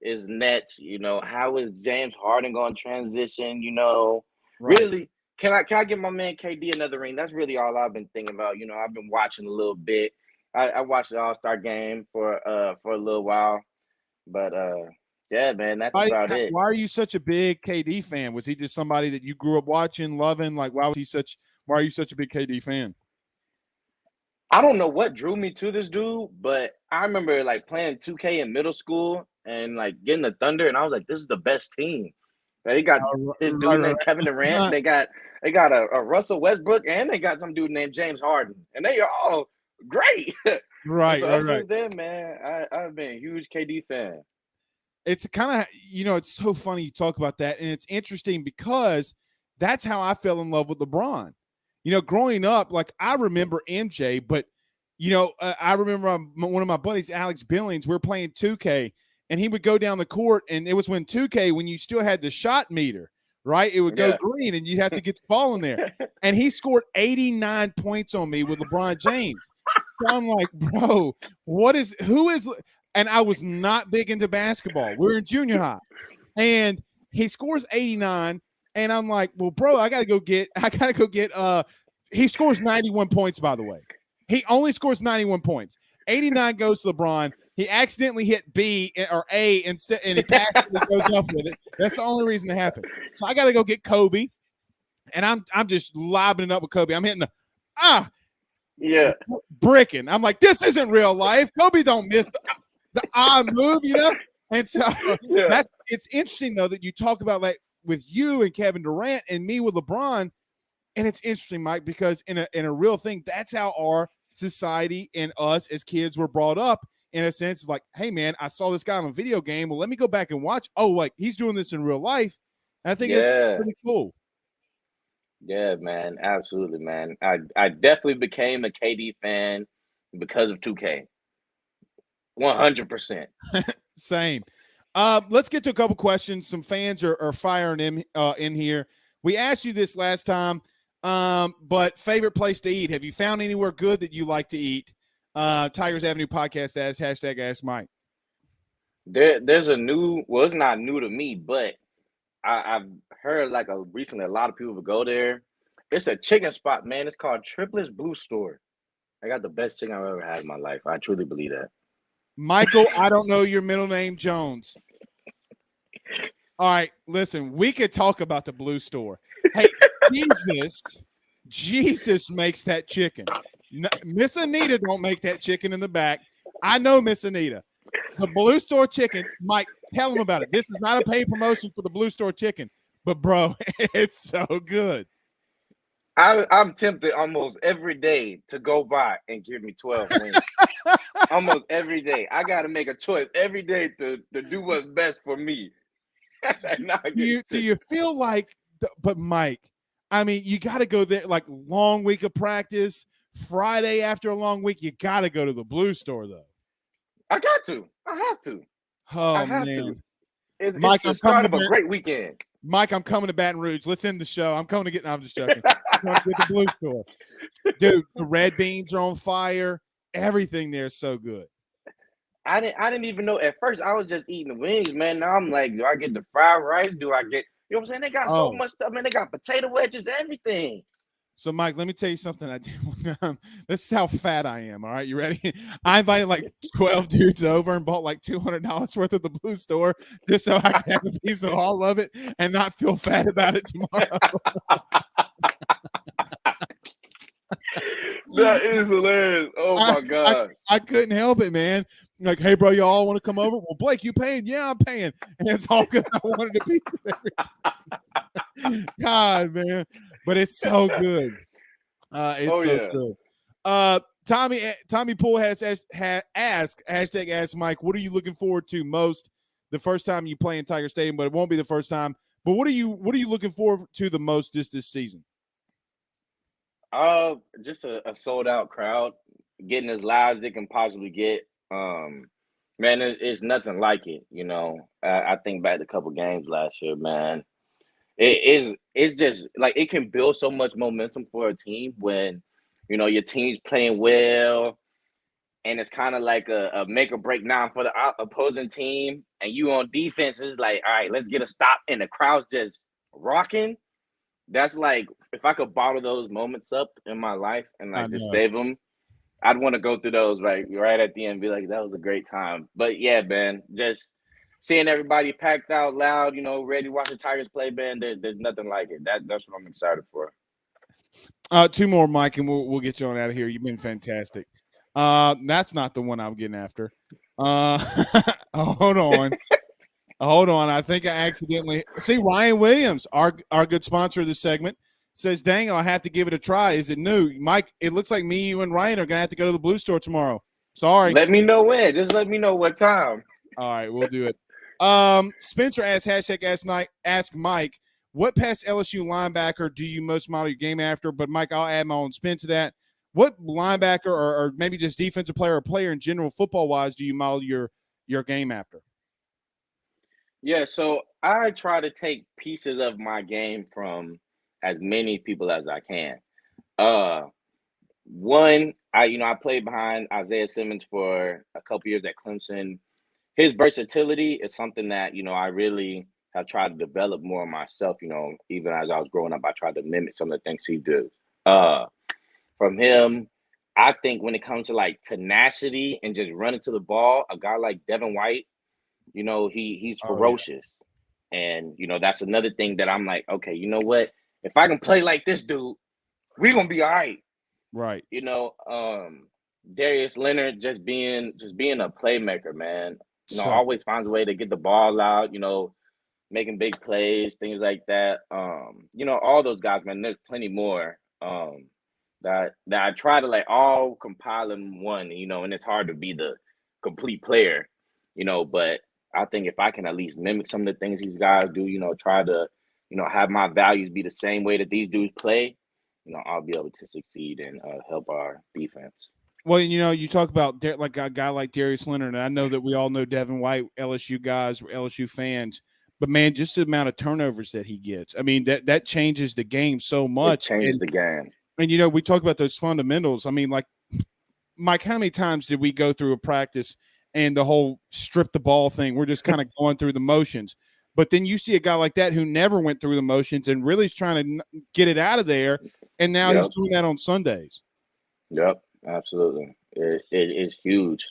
is Nets. How is James Harden going to transition? Right. Really, can I give my man KD another ring? That's really all I've been thinking about. I've been watching a little bit. I watched the All-Star game for a little while. But yeah, man, that's about it. Why are you such a big KD fan? Was he just somebody that you grew up watching, loving? Like, why are you such a big KD fan? I don't know what drew me to this dude, but I remember like playing 2K in middle school and like getting the Thunder, and I was like, this is the best team. They got this dude named Kevin Durant. They got a Russell Westbrook, and they got some dude named James Harden, and they are all great. Right, so right. Since then, man, I've been a huge KD fan. It's kind of, it's so funny you talk about that, and it's interesting because that's how I fell in love with LeBron. Growing up, like I remember MJ, but I remember one of my buddies, Alex Billings, we were playing 2K, and he would go down the court, and it was when 2K, when you still had the shot meter, right? It would go green, and you'd have to get the ball in there. And he scored 89 points on me with LeBron James. So I'm like, bro, who is? And I was not big into basketball. We were in junior high, and he scores 89. And I'm like, well, bro, I gotta go get. He scores 91 points, by the way. He only scores 91 points. 89 goes to LeBron. He accidentally hit B or A instead, and he passed it and goes up with it. That's the only reason it happened. So I gotta go get Kobe, and I'm just lobbing it up with Kobe. I'm hitting the bricking. I'm like, this isn't real life. Kobe don't miss the odd move, And so it's interesting though that you talk about like with you and Kevin Durant and me with LeBron. And it's interesting, Mike, because in a real thing, that's how our society and us as kids were brought up. In a sense, it's like, hey man, I saw this guy on a video game. Well, let me go back and watch. Oh, like he's doing this in real life. And I think it's pretty cool. Yeah, man, absolutely, man. I definitely became a KD fan because of 2K. 100%. Same. Let's get to a couple questions. Some fans are firing in here. We asked you this last time, but favorite place to eat. Have you found anywhere good that you like to eat? Tigers Avenue podcast as hashtag Ask Mike. There's a new, well, it's not new to me, but I've heard like recently a lot of people would go there. It's a chicken spot, man. It's called Triplets Blue Store. I got the best chicken I've ever had in my life. I truly believe that. Michael, I don't know your middle name, Jones. All right, listen, we could talk about the Blue Store. Hey, Jesus makes that chicken. Miss Anita don't make that chicken in the back. I know Miss Anita. The Blue Store chicken, Mike, tell them about it. This is not a paid promotion for the Blue Store chicken, but bro, it's so good. I'm tempted almost every day to go by and give me 12 wings. Almost every day. I got to make a choice every day to do what's best for me. Do you feel like, but Mike, I mean, you got to go there, like long week of practice, Friday after a long week, you got to go to the Blue Store though. I got to. I have to. I Oh have to. man, It's Mike, the I'm coming start to of a great weekend. Mike, I'm coming to Baton Rouge. Let's end the show. I'm coming to get. No, I'm just joking. I'm coming to get the Blue Store, dude. The red beans are on fire. Everything there is so good. I didn't even know at first. I was just eating the wings, man. Now I'm like, do I get the fried rice? Do I get, you know what I'm saying? They got so much stuff, man. They got potato wedges, everything. So, Mike, let me tell you something I did one time. This is how fat I am. All right, you ready? I invited like 12 dudes over and bought like $200 worth of the Blue Store just so I could have a piece of all of it and not feel fat about it tomorrow. That is hilarious. Oh my God. I couldn't help it, man. Like, hey, bro, you all want to come over? Well, Blake, you paying? Yeah, I'm paying. And it's all because I wanted a piece of everything. God, man. But it's so good. It's good. Tommy Poole has asked hashtag Ask Mike, what are you looking forward to most the first time you play in Tiger Stadium? But it won't be the first time. But what are you looking forward to the most this season? Just a sold out crowd, getting as loud as it can possibly get. Man, it's nothing like it. You know, I think back to a couple games last year, man. It's just like it can build so much momentum for a team when, you know, your team's playing well, and it's kind of like a make or break now for the opposing team, and you on defense is like, all right, let's get a stop, and the crowd's just rocking. That's like, if I could bottle those moments up in my life and like just save them, I'd want to go through those right at the end and be like, that was a great time. But yeah, man, just seeing everybody packed out loud, you know, ready to watch the Tigers play, man, there's nothing like it. That's what I'm excited for. Two more, Mike, and we'll get you on out of here. You've been fantastic. That's not the one I'm getting after. Hold on. Hold on. I think I accidentally see Ryan Williams, our good sponsor of this segment, says, dang, I'll have to give it a try. Is it new? Mike, it looks like me, you, and Ryan are gonna have to go to the Blue Store tomorrow. Sorry. Let me know when. Just let me know what time. All right, we'll do it. Spencer asks hashtag ask Mike, what past LSU linebacker do you most model your game after? But Mike, I'll add my own spin to that. What linebacker or maybe just defensive player or player in general, football wise, do you model your game after? Yeah, so I try to take pieces of my game from as many people as I can. One, I played behind Isaiah Simmons for a couple years at Clemson. His versatility is something that, I really have tried to develop more myself. Even as I was growing up, I tried to mimic some of the things he did. From him, I think when it comes to like tenacity and just running to the ball, a guy like Devin White, he's ferocious. And, that's another thing that I'm like, okay, you know what? If I can play like this dude, we're going to be all right. Right. Darius Leonard just being a playmaker, man. Always finds a way to get the ball out, making big plays, things like that. All those guys, man, there's plenty more that I try to like all compile in one, and it's hard to be the complete player, but I think if I can at least mimic some of the things these guys do, try to, have my values be the same way that these dudes play, I'll be able to succeed and help our defense. Well, you talk about like a guy like Darius Leonard, and I know that we all know Devin White, LSU guys, LSU fans, but man, just the amount of turnovers that he gets. I mean, that changes the game so much. It changes the game. And, we talk about those fundamentals. I mean, like, Mike, how many times did we go through a practice and the whole strip the ball thing? We're just kind of going through the motions. But then you see a guy like that who never went through the motions and really is trying to get it out of there, and now he's doing that on Sundays. Yep, absolutely. It is huge.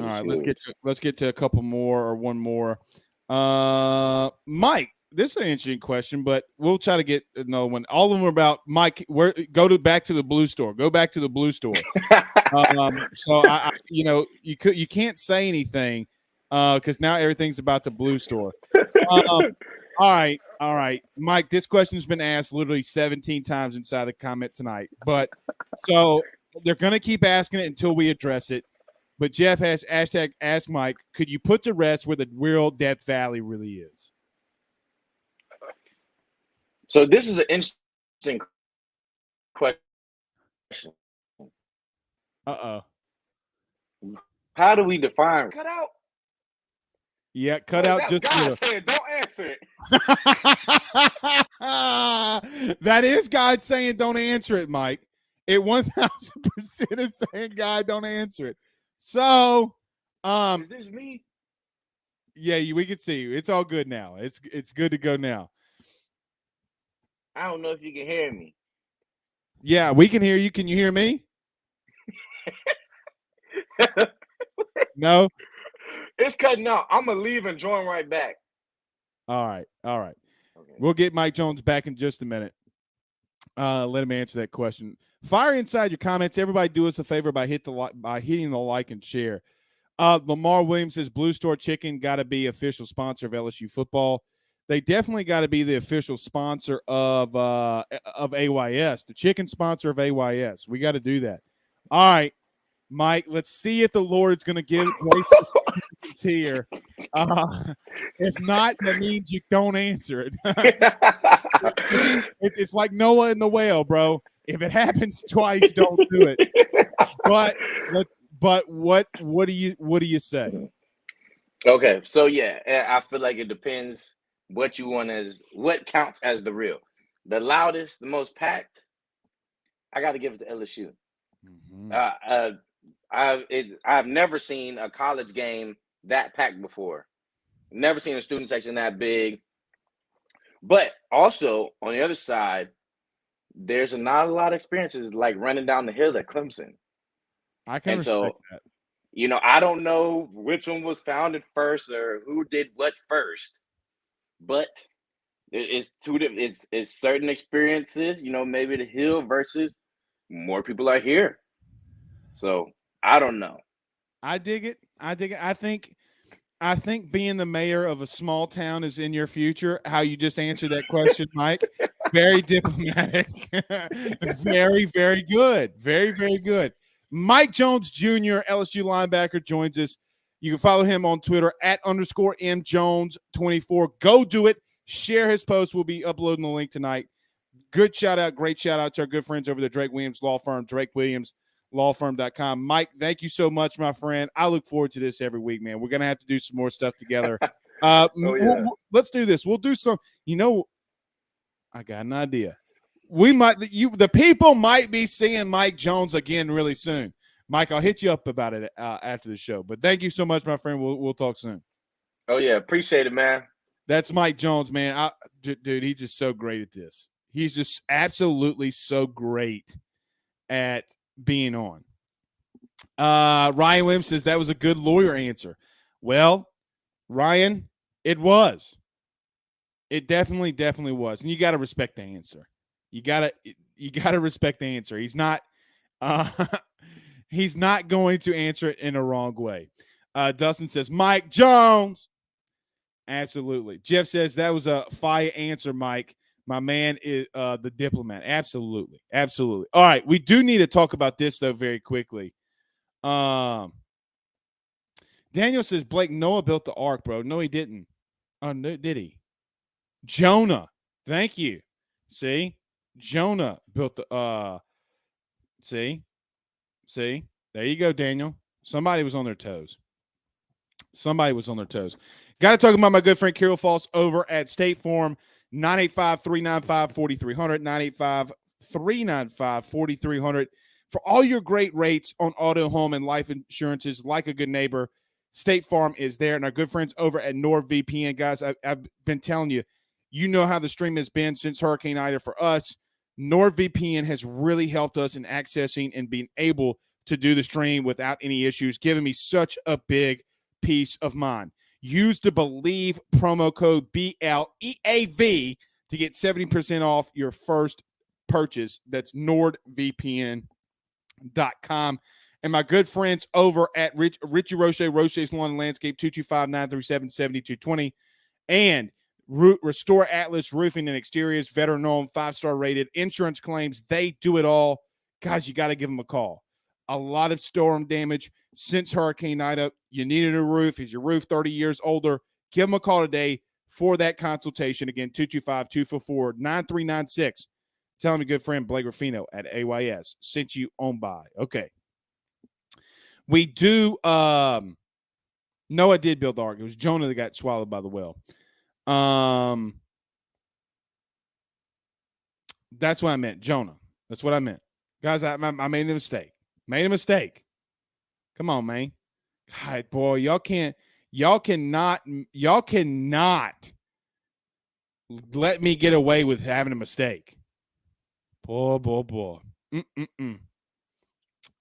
All right, huge. Let's get to a couple more or one more. Mike, this is an interesting question, but we'll try to get another one. All of them are about Mike. Back to the Blue Store. Go back to the Blue Store. So you can't say anything because now everything's about the Blue Store. All right, Mike. This question has been asked literally 17 times inside the comment tonight, but so they're going to keep asking it until we address it. But Jeff has hashtag Ask Mike. Could you put to rest where the real Death Valley really is? So this is an interesting question. Uh-oh. How do we define cut out? Yeah, cut out That's just a God little. saying, don't answer it. That is God saying don't answer it, Mike. It 1000% is saying God don't answer it. So, Is this me? yeah, we can see you. It's all good now. It's good to go now. I don't know if you can hear me. Yeah, we can hear you. Can you hear me? No? It's cutting out. I'm going to leave and join right back. All right. Okay. Okay. We'll get Mike Jones back in just a minute. Let him answer that question. Fire inside your comments. Everybody do us a favor by hitting the like and share. Lamar Williams says Blue Store Chicken got to be official sponsor of LSU football. They definitely got to be the official sponsor of AYS, the chicken sponsor of AYS. We got to do that. All right, Mike, let's see if the Lord's going to give grace here. If not, that means you don't answer it. It's like Noah and the whale, bro. If it happens twice, don't do it. But what do you say? Okay, so yeah, I feel like it depends what counts as the real. The loudest, the most packed, I got to give it to LSU. Mm-hmm. I've never seen a college game that packed before. Never seen a student section that big. But also on the other side, there's not a lot of experiences like running down the hill at Clemson. I can respect that. You know, I don't know which one was founded first or who did what first, but it's certain experiences. You know, maybe the hill versus more people are here. So I don't know. I dig it. I think being the mayor of a small town is in your future. How you just answered that question, Mike. Very diplomatic. Very, very good. Very, very good. Mike Jones Jr., LSU linebacker, joins us. You can follow him on Twitter @_MJones24. Go do it. Share his post. We'll be uploading the link tonight. Good shout out. Great shout out to our good friends over the Drake Williams Law Firm, DrakeWilliamsLawFirm.com. Mike, thank you so much, my friend. I look forward to this every week, man. We're going to have to do some more stuff together. Let's do this. We'll do some, I got an idea. The people might be seeing Mike Jones again really soon. Mike, I'll hit you up about it after the show. But thank you so much, my friend. We'll talk soon. Oh, yeah. Appreciate it, man. That's Mike Jones, man. Dude, he's just so great at this. He's just absolutely so great at being on. Ryan Williams says that was a good lawyer answer. Well, Ryan, it was. It definitely was. And you got to respect the answer. You got to respect the answer. He's not going to answer it in a wrong way. Dustin says, Mike Jones. Absolutely. Jeff says that was a fire answer, Mike. My man is the diplomat. Absolutely. All right. We do need to talk about this, though, very quickly. Daniel says, Blake, Noah built the ark, bro. No, he didn't. Oh, no, did he? Jonah. Thank you. See? Jonah built the see? There you go, Daniel. Somebody was on their toes. Got to talk about my good friend Carol Foss over at State Farm, 985-395-4300, 985-395-4300. For all your great rates on auto, home, and life insurances, like a good neighbor, State Farm is there. And our good friends over at NordVPN, guys, I've been telling you, you know how the stream has been since Hurricane Ida for us. NordVPN has really helped us in accessing and being able to do the stream without any issues, giving me such a big peace of mind. Use the Believe promo code BLEAV to get 70% off your first purchase. That's NordVPN.com. And my good friends over at Richie Roche's Lawn and Landscape, 225-937-7220. And Restore Atlas Roofing and Exteriors, veteran-owned, 5-star rated, insurance claims. They do it all. Guys, you got to give them a call. A lot of storm damage since Hurricane Ida. You need a new roof. Is your roof 30 years older? Give them a call today for that consultation. Again, 225-244-9396. Tell them your good friend Blake Ruffino at AYS sent you on by. Okay. We do. Noah did build the ark. It was Jonah that got swallowed by the whale. That's what I meant, Jonah. That's what I meant, guys. I made a mistake. Made a mistake. Come on, man. God, boy, y'all cannot let me get away with having a mistake. Boy.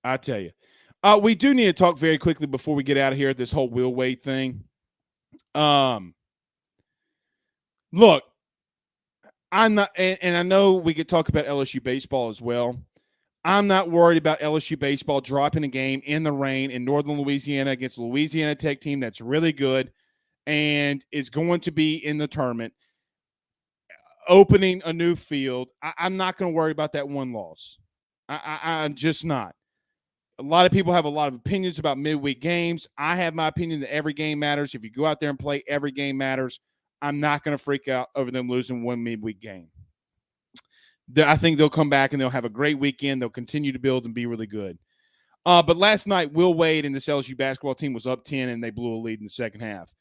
I tell you. We do need to talk very quickly before we get out of here at this whole Will Wade thing. Look, I'm not, and I know we could talk about LSU baseball as well. I'm not worried about LSU baseball dropping a game in the rain in Northern Louisiana against a Louisiana Tech team that's really good and is going to be in the tournament, opening a new field. I'm not going to worry about that one loss. I'm just not. A lot of people have a lot of opinions about midweek games. I have my opinion that every game matters. If you go out there and play, every game matters. I'm not going to freak out over them losing one midweek game. I think they'll come back and they'll have a great weekend. They'll continue to build and be really good. But last night, Will Wade and this LSU basketball team was up 10, and they blew a lead in the second half.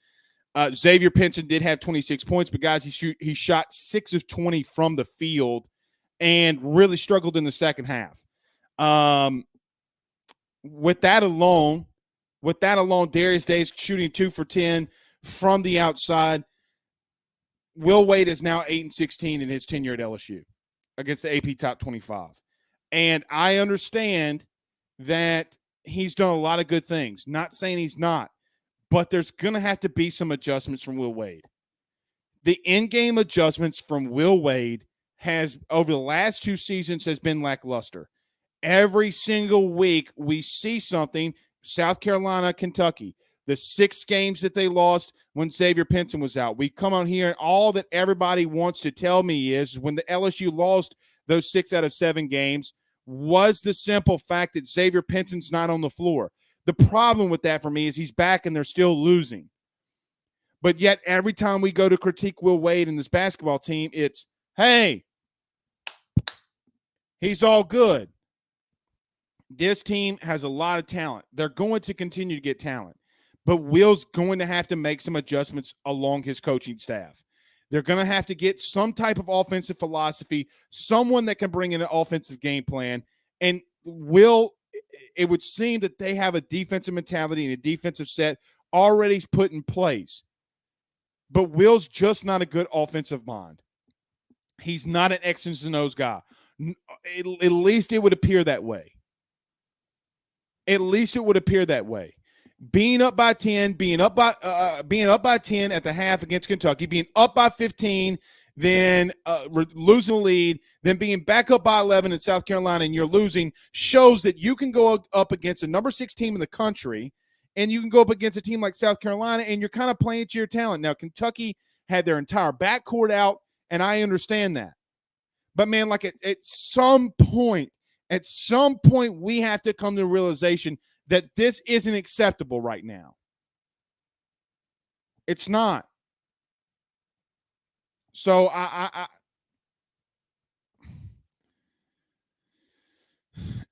Xavier Pinson did have 26 points, but guys, he shot 6 of 20 from the field and really struggled in the second half. With that alone, Darius Days shooting 2 for 10 from the outside. Will Wade is now 8-16 in his tenure at LSU against the AP Top 25. And I understand that he's done a lot of good things. Not saying he's not, but there's going to have to be some adjustments from Will Wade. The in-game adjustments from Will Wade has, over the last 2 seasons, has been lackluster. Every single week we see something. South Carolina, Kentucky, the 6 games that they lost when Xavier Pinson was out. We come on here and all that everybody wants to tell me is when the LSU lost those 6 out of 7 games was the simple fact that Xavier Pinson's not on the floor. The problem with that for me is he's back and they're still losing. But yet every time we go to critique Will Wade and this basketball team, it's, hey, he's all good. This team has a lot of talent. They're going to continue to get talent. But Will's going to have to make some adjustments along his coaching staff. They're going to have to get some type of offensive philosophy, someone that can bring in an offensive game plan. And it would seem that they have a defensive mentality and a defensive set already put in place. But Will's just not a good offensive mind. He's not an X's and O's guy. At least it would appear that way. Being up by 10, being up by 10 at the half against Kentucky, being up by 15, then losing the lead, then being back up by 11 in South Carolina and you're losing shows that you can go up against a number 6 team in the country and you can go up against a team like South Carolina and you're kind of playing to your talent. Now, Kentucky had their entire backcourt out, and I understand that. But, man, like at some point, we have to come to the realization that this isn't acceptable right now. It's not. So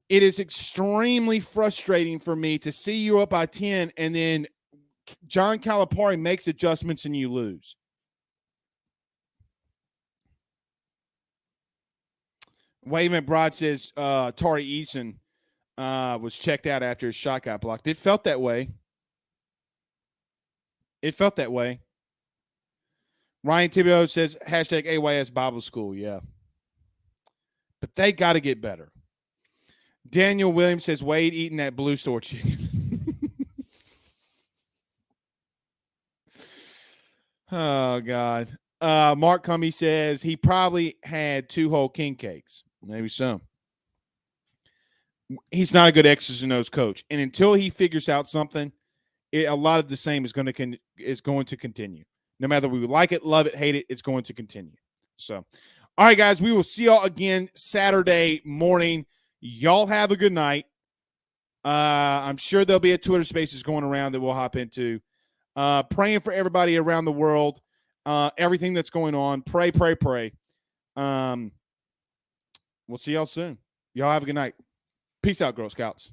it is extremely frustrating for me to see you up by 10 and then John Calipari makes adjustments and you lose. Wade McBride says Tari Eason was checked out after his shot got blocked. It felt that way. Ryan Thibodeau says hashtag AYS Bible School. Yeah. But they got to get better. Daniel Williams says Wade eating that Blue Store chicken. Oh, God. Mark Cummey says he probably had 2 whole king cakes. Maybe so. He's not a good X's and O's coach. And until he figures out something, a lot of the same is going to continue. No matter we like it, love it, hate it, it's going to continue. So, all right, guys, we will see y'all again Saturday morning. Y'all have a good night. I'm sure there'll be a Twitter Spaces going around that we'll hop into. Praying for everybody around the world, everything that's going on. Pray. We'll see y'all soon. Y'all have a good night. Peace out, Girl Scouts.